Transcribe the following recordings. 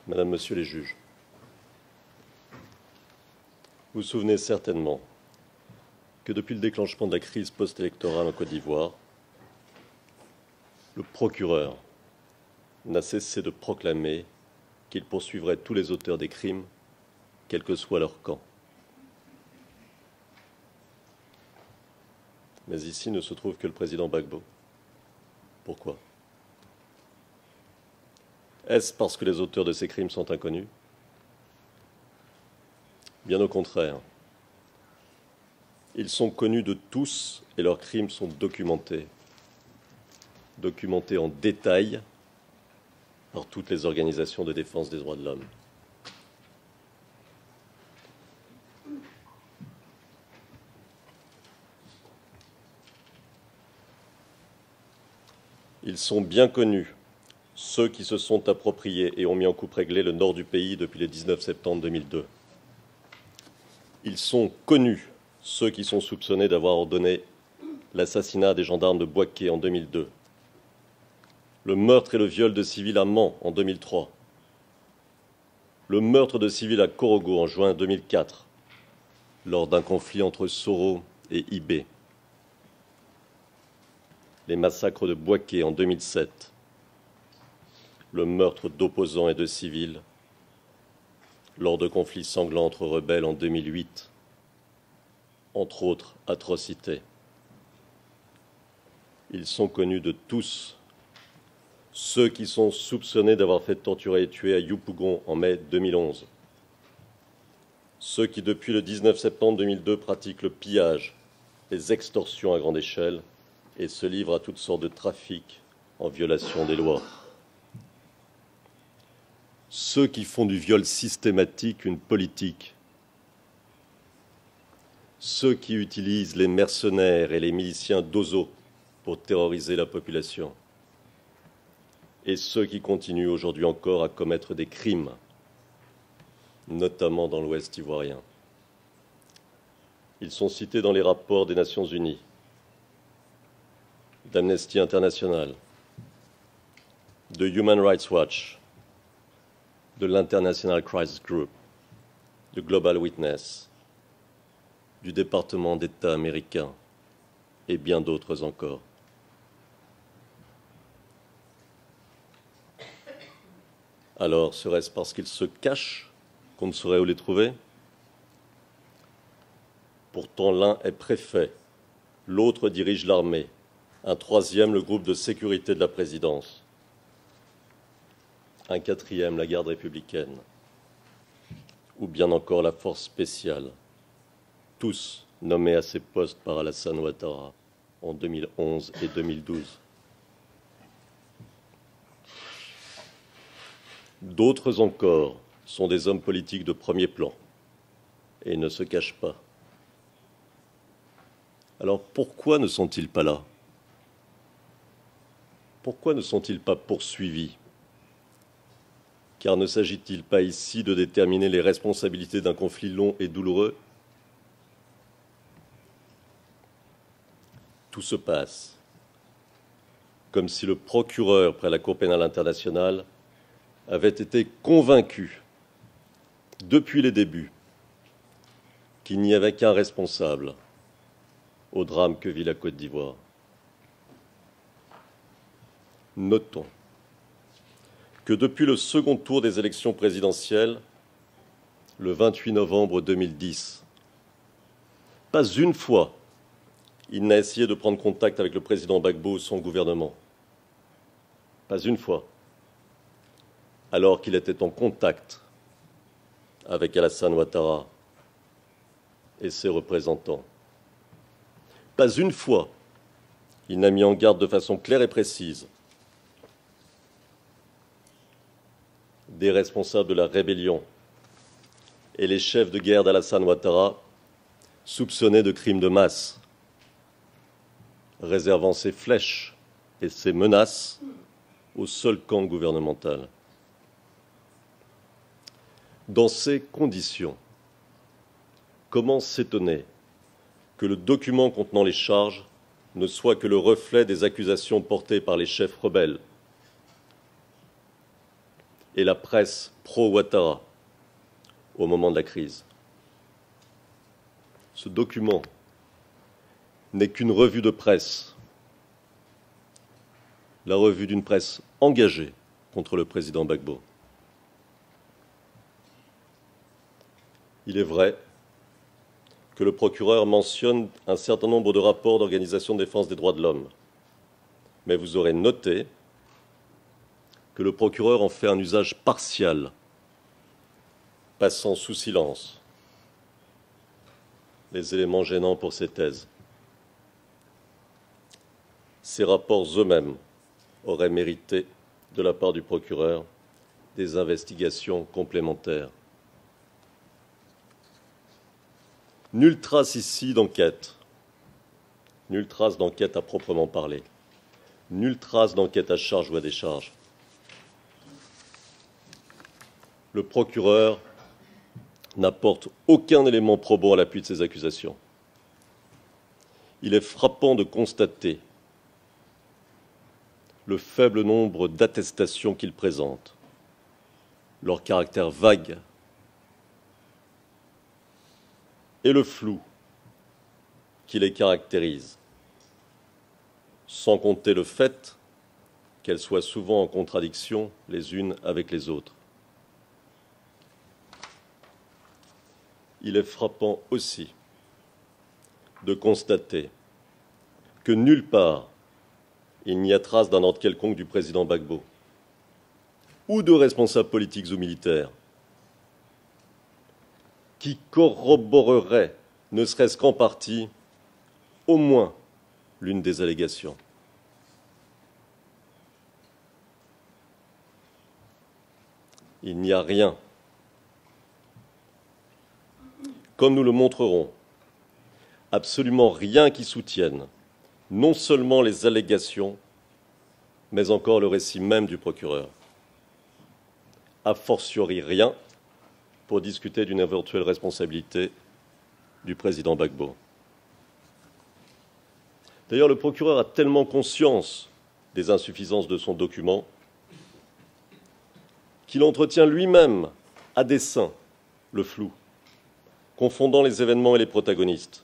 Madame, Monsieur les juges, vous vous souvenez certainement que depuis le déclenchement de la crise post-électorale en Côte d'Ivoire, le procureur n'a cessé de proclamer qu'il poursuivrait tous les auteurs des crimes, quel que soit leur camp. Mais ici ne se trouve que le président Gbagbo. Pourquoi? Est-ce parce que les auteurs de ces crimes sont inconnus? Bien au contraire. Ils sont connus de tous et leurs crimes sont documentés en détail par toutes les organisations de défense des droits de l'homme. Ils sont bien connus, ceux qui se sont appropriés et ont mis en coupe réglée le nord du pays depuis le 19 septembre 2002. Ils sont connus, ceux qui sont soupçonnés d'avoir ordonné l'assassinat des gendarmes de Bouaké en 2002, le meurtre et le viol de civils à Mans en 2003, le meurtre de civils à Korogo en juin 2004, lors d'un conflit entre Soro et Ibé, les massacres de Bouaké en 2007, le meurtre d'opposants et de civils lors de conflits sanglants entre rebelles en 2008, entre autres atrocités. Ils sont connus de tous, ceux qui sont soupçonnés d'avoir fait torturer et tuer à Yopougon en mai 2011, ceux qui, depuis le 19 septembre 2002, pratiquent le pillage, les extorsions à grande échelle et se livrent à toutes sortes de trafics en violation des lois. Ceux qui font du viol systématique une politique, ceux qui utilisent les mercenaires et les miliciens d'Ozo pour terroriser la population, et ceux qui continuent aujourd'hui encore à commettre des crimes, notamment dans l'Ouest ivoirien. Ils sont cités dans les rapports des Nations Unies, d'Amnesty International, de Human Rights Watch, de l'International Crisis Group, de Global Witness, du département d'État américain et bien d'autres encore. Alors, serait-ce parce qu'ils se cachent qu'on ne saurait où les trouver? Pourtant, l'un est préfet, l'autre dirige l'armée, un troisième le groupe de sécurité de la présidence, un quatrième la garde républicaine, ou bien encore la force spéciale, tous nommés à ces postes par Alassane Ouattara en 2011 et 2012. D'autres encore sont des hommes politiques de premier plan et ne se cachent pas. Alors pourquoi ne sont-ils pas là? Pourquoi ne sont-ils pas poursuivis? Car ne s'agit-il pas ici de déterminer les responsabilités d'un conflit long et douloureux? Tout se passe comme si le procureur près la Cour pénale internationale avait été convaincu, depuis les débuts, qu'il n'y avait qu'un responsable au drame que vit la Côte d'Ivoire. Notons que depuis le second tour des élections présidentielles, le 28 novembre 2010, pas une fois il n'a essayé de prendre contact avec le président Gbagbo ou son gouvernement. Pas une fois. Alors qu'il était en contact avec Alassane Ouattara et ses représentants. Pas une fois, il n'a mis en garde de façon claire et précise des responsables de la rébellion et les chefs de guerre d'Alassane Ouattara soupçonnés de crimes de masse, réservant ses flèches et ses menaces au seul camp gouvernemental. Dans ces conditions, comment s'étonner que le document contenant les charges ne soit que le reflet des accusations portées par les chefs rebelles et la presse pro-Ouattara au moment de la crise. Ce document n'est qu'une revue de presse, la revue d'une presse engagée contre le président Gbagbo. Il est vrai que le procureur mentionne un certain nombre de rapports d'organisations de défense des droits de l'homme, mais vous aurez noté que le procureur en fait un usage partial, passant sous silence les éléments gênants pour ses thèses. Ces rapports eux-mêmes auraient mérité, de la part du procureur, des investigations complémentaires. Nulle trace ici d'enquête, nulle trace d'enquête à proprement parler, nulle trace d'enquête à charge ou à décharge. Le procureur n'apporte aucun élément probant à l'appui de ces accusations. Il est frappant de constater le faible nombre d'attestations qu'il présente, leur caractère vague et le flou qui les caractérise, sans compter le fait qu'elles soient souvent en contradiction les unes avec les autres. Il est frappant aussi de constater que nulle part il n'y a trace d'un ordre quelconque du président Gbagbo ou de responsables politiques ou militaires qui corroborerait, ne serait-ce qu'en partie, au moins l'une des allégations. Il n'y a rien, comme nous le montrerons, absolument rien qui soutienne non seulement les allégations, mais encore le récit même du procureur. A fortiori rien pour discuter d'une éventuelle responsabilité du président Gbagbo. D'ailleurs, le procureur a tellement conscience des insuffisances de son document qu'il entretient lui-même à dessein le flou, confondant les événements et les protagonistes.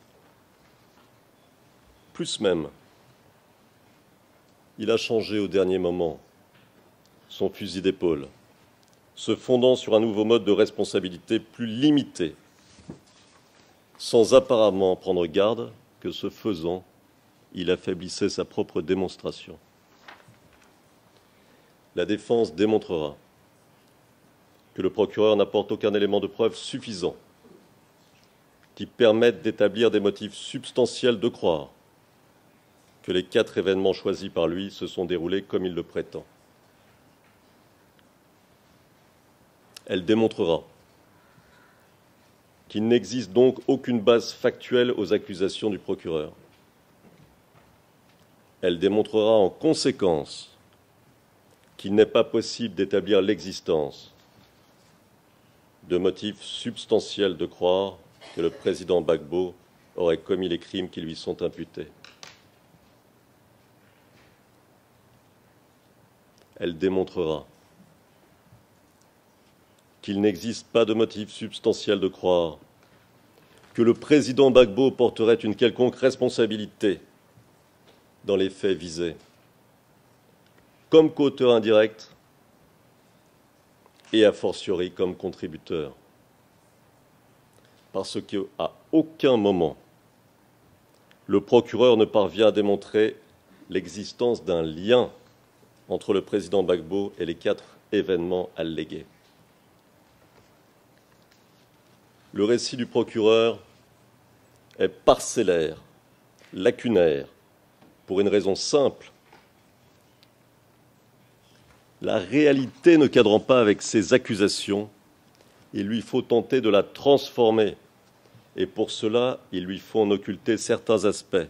Plus même, il a changé au dernier moment son fusil d'épaule, se fondant sur un nouveau mode de responsabilité plus limité, sans apparemment prendre garde que, ce faisant, il affaiblissait sa propre démonstration. La défense démontrera que le procureur n'apporte aucun élément de preuve suffisant qui permette d'établir des motifs substantiels de croire que les 4 événements choisis par lui se sont déroulés comme il le prétend. Elle démontrera qu'il n'existe donc aucune base factuelle aux accusations du procureur. Elle démontrera en conséquence qu'il n'est pas possible d'établir l'existence de motifs substantiels de croire que le président Gbagbo aurait commis les crimes qui lui sont imputés. Elle démontrera qu'il n'existe pas de motif substantiel de croire que le président Gbagbo porterait une quelconque responsabilité dans les faits visés, comme qu'auteur indirect et a fortiori comme contributeur. Parce qu'à aucun moment, le procureur ne parvient à démontrer l'existence d'un lien entre le président Gbagbo et les 4 événements allégués. Le récit du procureur est parcellaire, lacunaire, pour une raison simple. La réalité ne cadrant pas avec ces accusations, il lui faut tenter de la transformer, et pour cela, il lui faut en occulter certains aspects.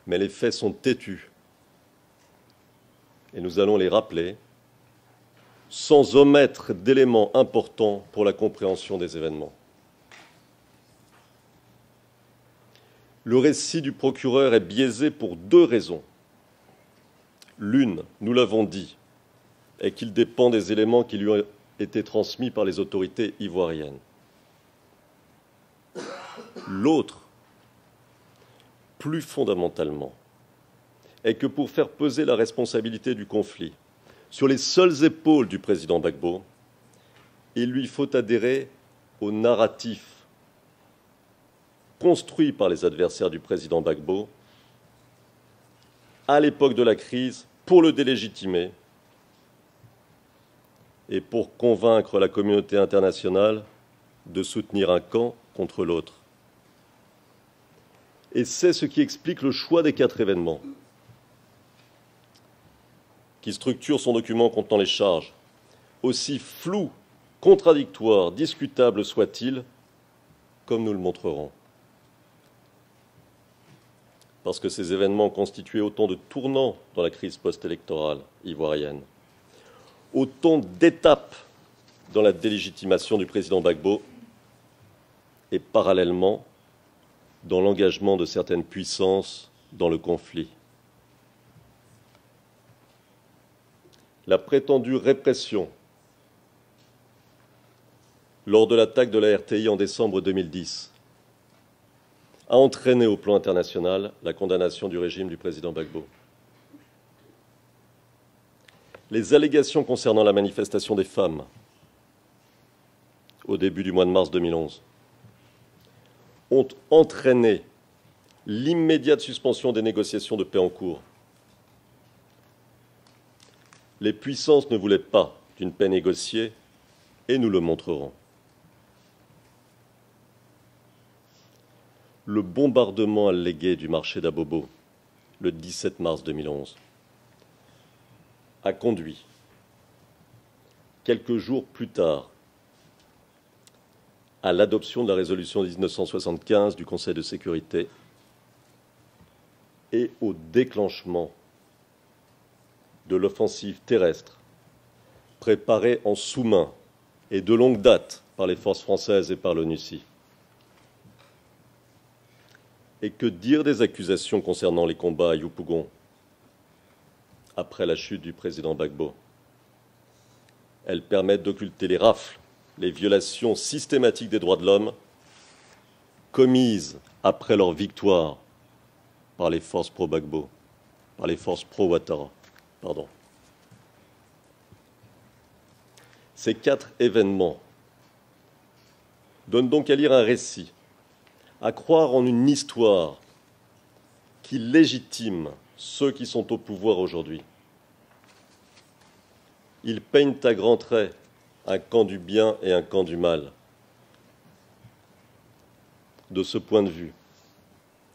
Mais les faits sont têtus, et nous allons les rappeler, sans omettre d'éléments importants pour la compréhension des événements. Le récit du procureur est biaisé pour 2 raisons. L'une, nous l'avons dit, est qu'il dépend des éléments qui lui ont été transmis par les autorités ivoiriennes. L'autre, plus fondamentalement, est que pour faire peser la responsabilité du conflit sur les seules épaules du président Gbagbo, il lui faut adhérer au narratif construit par les adversaires du président Gbagbo à l'époque de la crise pour le délégitimer et pour convaincre la communauté internationale de soutenir un camp contre l'autre. Et c'est ce qui explique le choix des 4 événements qui structurent son document contenant les charges, aussi flous, contradictoires, discutables soient-ils, comme nous le montrerons. Parce que ces événements constituaient autant de tournants dans la crise post-électorale ivoirienne, autant d'étapes dans la délégitimation du président Gbagbo et parallèlement dans l'engagement de certaines puissances dans le conflit. La prétendue répression lors de l'attaque de la RTI en décembre 2010 a entraîné au plan international la condamnation du régime du président Gbagbo. Les allégations concernant la manifestation des femmes au début du mois de mars 2011 ont entraîné l'immédiate suspension des négociations de paix en cours. Les puissances ne voulaient pas d'une paix négociée et nous le montrerons. Le bombardement allégué du marché d'Abobo le 17 mars 2011 a conduit, quelques jours plus tard, à l'adoption de la résolution 1975 du Conseil de sécurité et au déclenchement de l'offensive terrestre préparée en sous-main et de longue date par les forces françaises et par l'ONUCI. Et que dire des accusations concernant les combats à Yopougon après la chute du président Gbagbo? Elles permettent d'occulter les rafles, les violations systématiques des droits de l'homme commises après leur victoire par les forces pro-Gbagbo, par les forces pro-Ouattara. Ces 4 événements donnent donc à lire un récit, à croire en une histoire qui légitime ceux qui sont au pouvoir aujourd'hui. Ils peignent à grands traits un camp du bien et un camp du mal. De ce point de vue,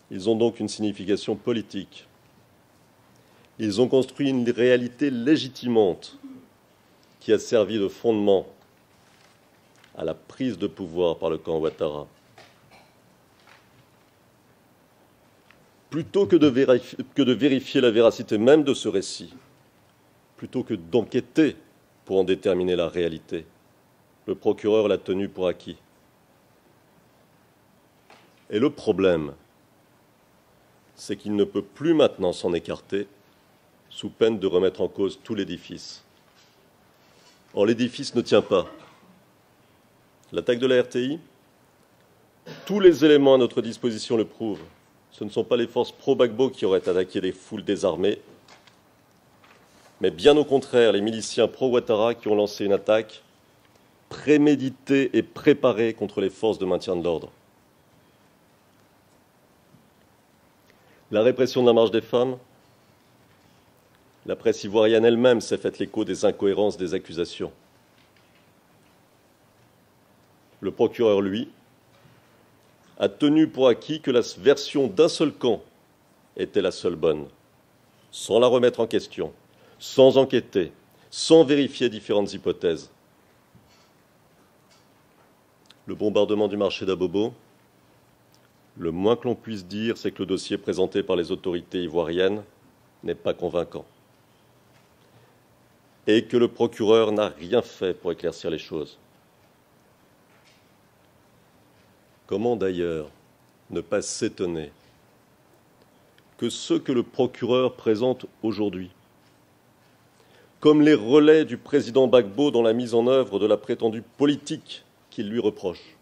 ils ont donc une signification politique. Ils ont construit une réalité légitimante qui a servi de fondement à la prise de pouvoir par le camp Ouattara. Plutôt que de vérifier la véracité même de ce récit, plutôt que d'enquêter pour en déterminer la réalité, le procureur l'a tenu pour acquis. Et le problème, c'est qu'il ne peut plus maintenant s'en écarter sous peine de remettre en cause tout l'édifice. Or, l'édifice ne tient pas. L'attaque de la RTI, tous les éléments à notre disposition le prouvent. Ce ne sont pas les forces pro-Gbagbo qui auraient attaqué des foules désarmées, mais bien au contraire, les miliciens pro-Ouattara qui ont lancé une attaque préméditée et préparée contre les forces de maintien de l'ordre. La répression de la marche des femmes, la presse ivoirienne elle-même s'est faite l'écho des incohérences des accusations. Le procureur, lui, a tenu pour acquis que la version d'un seul camp était la seule bonne, sans la remettre en question, sans enquêter, sans vérifier différentes hypothèses. Le bombardement du marché d'Abobo, le moins que l'on puisse dire, c'est que le dossier présenté par les autorités ivoiriennes n'est pas convaincant et que le procureur n'a rien fait pour éclaircir les choses. Comment d'ailleurs ne pas s'étonner que ce que le procureur présente aujourd'hui comme les relais du président Gbagbo dans la mise en œuvre de la prétendue politique qu'il lui reproche,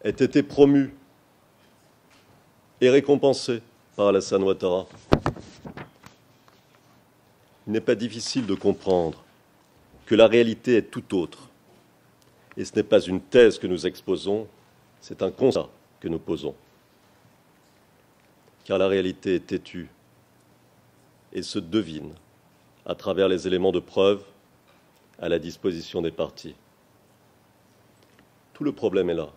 ait été promu et récompensé par Alassane Ouattara. Il n'est pas difficile de comprendre que la réalité est tout autre. Et ce n'est pas une thèse que nous exposons, c'est un constat que nous posons. Car la réalité est têtue et se devine à travers les éléments de preuve à la disposition des parties. Tout le problème est là.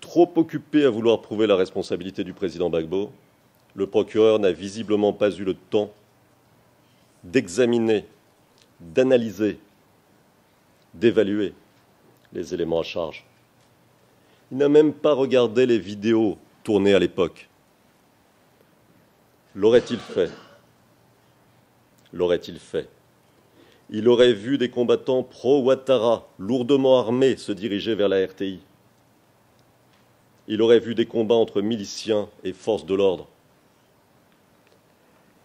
Trop occupé à vouloir prouver la responsabilité du président Gbagbo, le procureur n'a visiblement pas eu le temps d'examiner, d'analyser, d'évaluer les éléments à charge. Il n'a même pas regardé les vidéos tournées à l'époque. L'aurait-il fait? L'aurait-il fait? Il aurait vu des combattants pro-Ouattara, lourdement armés, se diriger vers la RTI. Il aurait vu des combats entre miliciens et forces de l'ordre.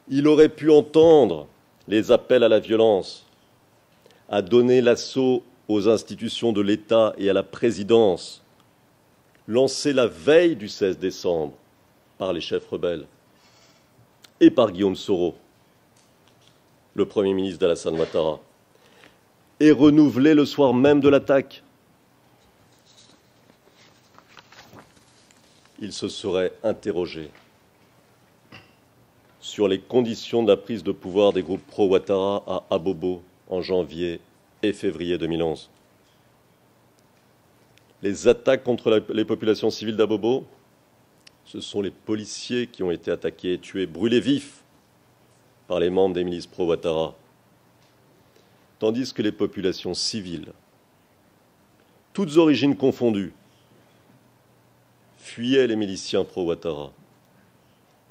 Il aurait pu entendre les appels à la violence, à donner l'assaut aux institutions de l'État et à la présidence, lancés la veille du 16 décembre par les chefs rebelles et par Guillaume Soro, le Premier ministre d'Alassane Ouattara, et renouvelés le soir même de l'attaque. Il se serait interrogé sur les conditions de la prise de pouvoir des groupes pro-Ouattara à Abobo en janvier et février 2011. Les attaques contre les populations civiles d'Abobo, ce sont les policiers qui ont été attaqués et tués, brûlés vifs par les membres des milices pro-Ouattara, tandis que les populations civiles, toutes origines confondues, fuyaient les miliciens pro-Ouattara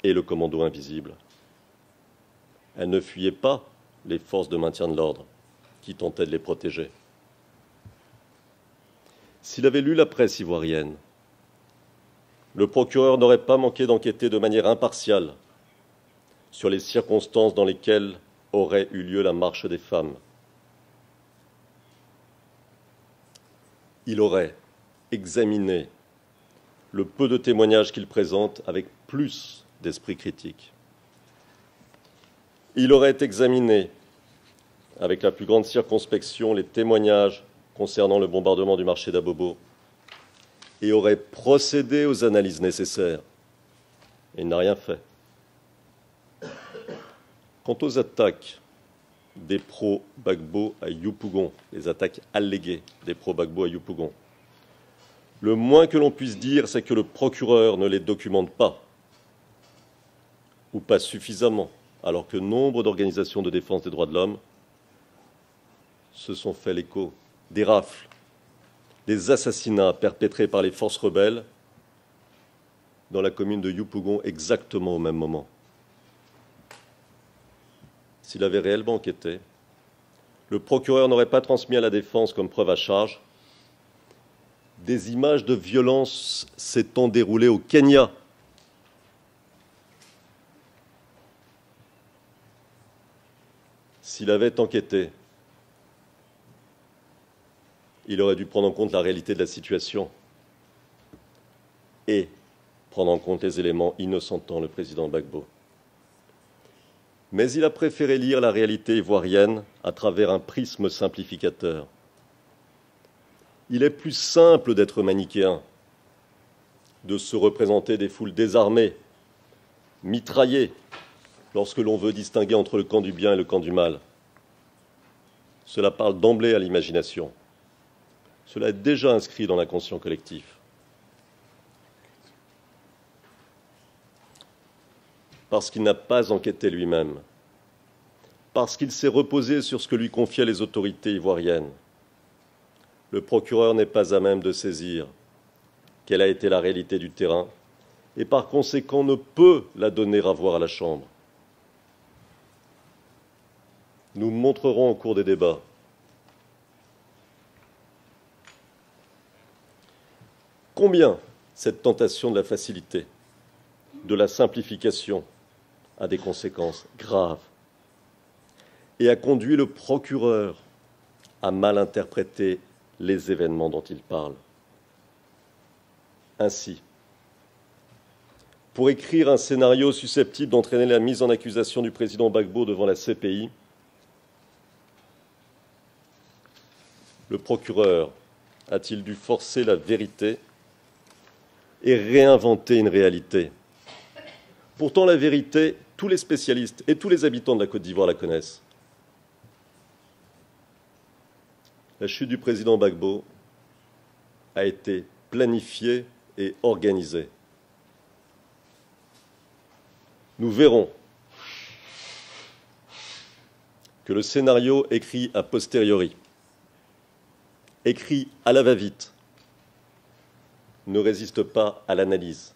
et le commando invisible. Elles ne fuyaient pas les forces de maintien de l'ordre qui tentaient de les protéger. S'il avait lu la presse ivoirienne, le procureur n'aurait pas manqué d'enquêter de manière impartiale sur les circonstances dans lesquelles aurait eu lieu la marche des femmes. Il aurait examiné le peu de témoignages qu'il présente avec plus d'esprit critique. Il aurait examiné avec la plus grande circonspection les témoignages concernant le bombardement du marché d'Abobo et aurait procédé aux analyses nécessaires. Et il n'a rien fait. Quant aux attaques des pro-Gbagbo à Yopougon, les attaques alléguées des pro-Gbagbo à Yopougon, le moins que l'on puisse dire, c'est que le procureur ne les documente pas, ou pas suffisamment, alors que nombre d'organisations de défense des droits de l'homme se sont fait l'écho des rafles, des assassinats perpétrés par les forces rebelles dans la commune de Yopougon exactement au même moment. S'il avait réellement enquêté, le procureur n'aurait pas transmis à la défense comme preuve à charge des images de violence s'étant déroulées au Kenya. S'il avait enquêté, il aurait dû prendre en compte la réalité de la situation et prendre en compte les éléments innocentant le président Gbagbo. Mais il a préféré lire la réalité ivoirienne à travers un prisme simplificateur. Il est plus simple d'être manichéen, de se représenter des foules désarmées, mitraillées, lorsque l'on veut distinguer entre le camp du bien et le camp du mal. Cela parle d'emblée à l'imagination. Cela est déjà inscrit dans l'inconscient collectif. Parce qu'il n'a pas enquêté lui-même, parce qu'il s'est reposé sur ce que lui confiaient les autorités ivoiriennes, le procureur n'est pas à même de saisir quelle a été la réalité du terrain et par conséquent ne peut la donner à voir à la Chambre. Nous montrerons au cours des débats combien cette tentation de la facilité de la simplification a des conséquences graves et a conduit le procureur à mal interpréter les événements dont il parle. Ainsi, pour écrire un scénario susceptible d'entraîner la mise en accusation du président Gbagbo devant la CPI, le procureur a-t-il dû forcer la vérité et réinventer une réalité? Pourtant, la vérité, tous les spécialistes et tous les habitants de la Côte d'Ivoire la connaissent. La chute du président Gbagbo a été planifiée et organisée. Nous verrons que le scénario écrit a posteriori, écrit à la va-vite, ne résiste pas à l'analyse.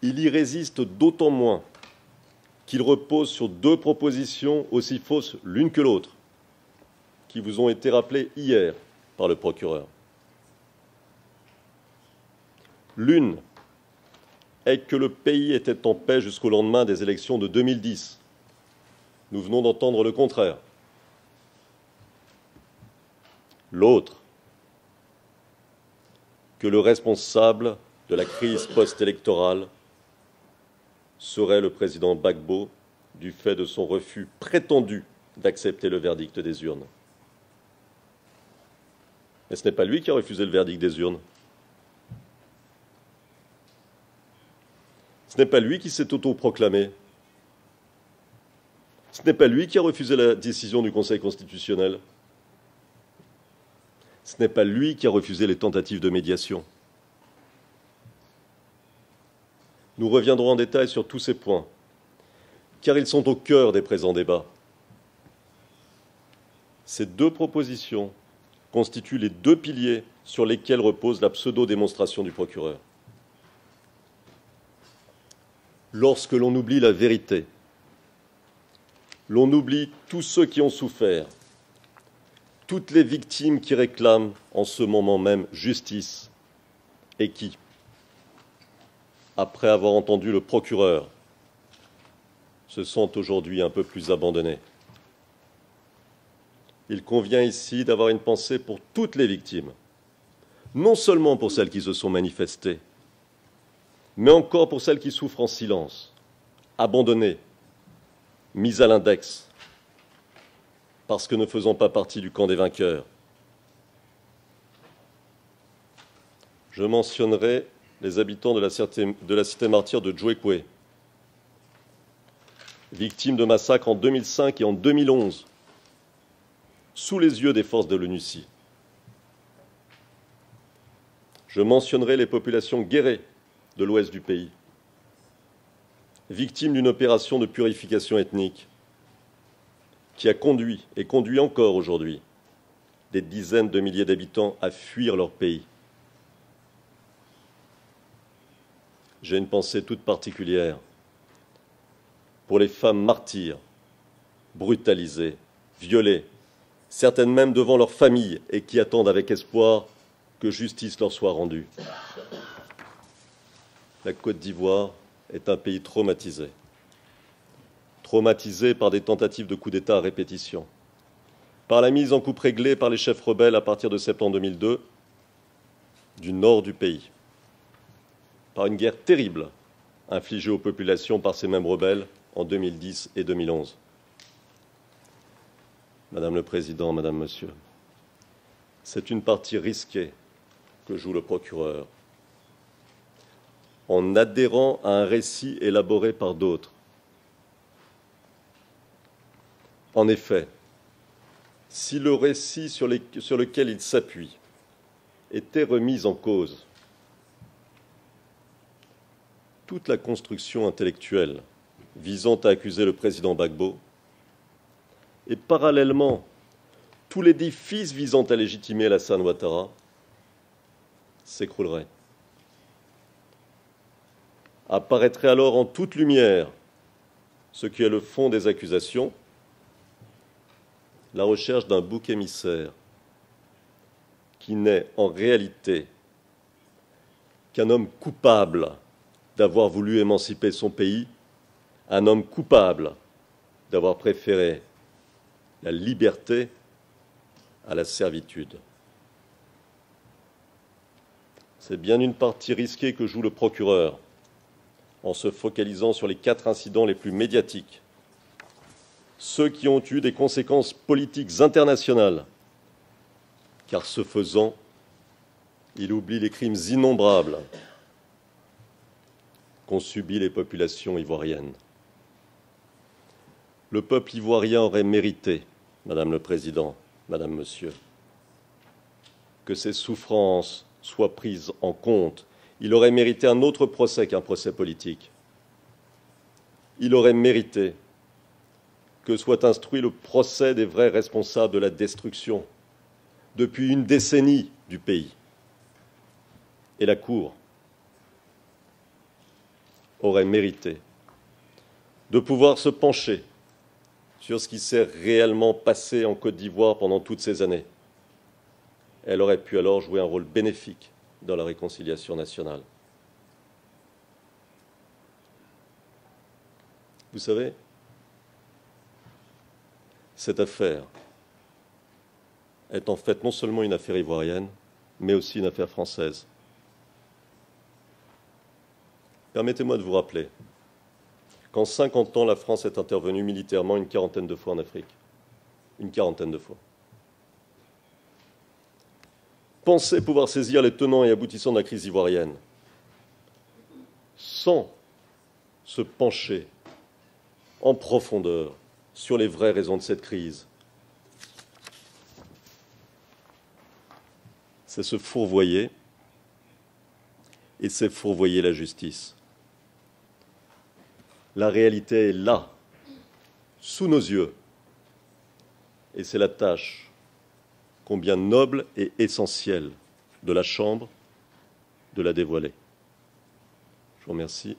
Il y résiste d'autant moins qu'il repose sur deux propositions aussi fausses l'une que l'autre, qui vous ont été rappelées hier par le procureur. L'une est que le pays était en paix jusqu'au lendemain des élections de 2010. Nous venons d'entendre le contraire. L'autre, que le responsable de la crise post-électorale serait le président Gbagbo du fait de son refus prétendu d'accepter le verdict des urnes. Mais ce n'est pas lui qui a refusé le verdict des urnes. Ce n'est pas lui qui s'est autoproclamé. Ce n'est pas lui qui a refusé la décision du Conseil constitutionnel. Ce n'est pas lui qui a refusé les tentatives de médiation. Nous reviendrons en détail sur tous ces points, car ils sont au cœur des présents débats. Ces deux propositions constituent les deux piliers sur lesquels repose la pseudo-démonstration du procureur. Lorsque l'on oublie la vérité, l'on oublie tous ceux qui ont souffert, toutes les victimes qui réclament en ce moment même justice et qui, après avoir entendu le procureur, se sentent aujourd'hui un peu plus abandonnés. Il convient ici d'avoir une pensée pour toutes les victimes, non seulement pour celles qui se sont manifestées, mais encore pour celles qui souffrent en silence, abandonnées, mises à l'index, parce que ne faisant pas partie du camp des vainqueurs. Je mentionnerai les habitants de la cité martyre de Djouekwe, victimes de massacres en 2005 et en 2011, sous les yeux des forces de l'ONUCI. Je mentionnerai les populations guérées de l'ouest du pays, victimes d'une opération de purification ethnique qui a conduit et conduit encore aujourd'hui des dizaines de milliers d'habitants à fuir leur pays. J'ai une pensée toute particulière pour les femmes martyres, brutalisées, violées, certaines même devant leur famille et qui attendent avec espoir que justice leur soit rendue. La Côte d'Ivoire est un pays traumatisé par des tentatives de coup d'État à répétition, par la mise en coupe réglée par les chefs rebelles à partir de septembre 2002 du nord du pays, par une guerre terrible infligée aux populations par ces mêmes rebelles en 2010 et 2011. Madame le Président, Madame, Monsieur, c'est une partie risquée que joue le procureur en adhérant à un récit élaboré par d'autres. En effet, si le récit sur lequel il s'appuie était remis en cause, toute la construction intellectuelle visant à accuser le président Gbagbo et parallèlement tout l'édifice visant à légitimer Alassane Ouattara s'écroulerait. Apparaîtrait alors en toute lumière ce qui est le fond des accusations, la recherche d'un bouc émissaire qui n'est en réalité qu'un homme coupable d'avoir voulu émanciper son pays, un homme coupable d'avoir préféré la liberté à la servitude. C'est bien une partie risquée que joue le procureur en se focalisant sur les 4 incidents les plus médiatiques, ceux qui ont eu des conséquences politiques internationales, car ce faisant, il oublie les crimes innombrables qu'ont subis les populations ivoiriennes. Le peuple ivoirien aurait mérité, Madame le Président, Madame, Monsieur, que ses souffrances soient prises en compte. Il aurait mérité un autre procès qu'un procès politique. Il aurait mérité que soit instruit le procès des vrais responsables de la destruction depuis une décennie du pays. Et la Cour aurait mérité de pouvoir se pencher sur ce qui s'est réellement passé en Côte d'Ivoire pendant toutes ces années. Elle aurait pu alors jouer un rôle bénéfique dans la réconciliation nationale. Vous savez, cette affaire est en fait non seulement une affaire ivoirienne, mais aussi une affaire française. Permettez-moi de vous rappeler qu'en 50 ans, la France est intervenue militairement une quarantaine de fois en Afrique. Une quarantaine de fois. Pensez pouvoir saisir les tenants et aboutissants de la crise ivoirienne sans se pencher en profondeur sur les vraies raisons de cette crise. C'est se fourvoyer, et c'est fourvoyer la justice. La réalité est là, sous nos yeux, et c'est la tâche combien noble et essentielle de la Chambre de la dévoiler. Je vous remercie.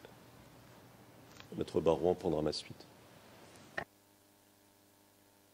Maître Barouin prendra ma suite.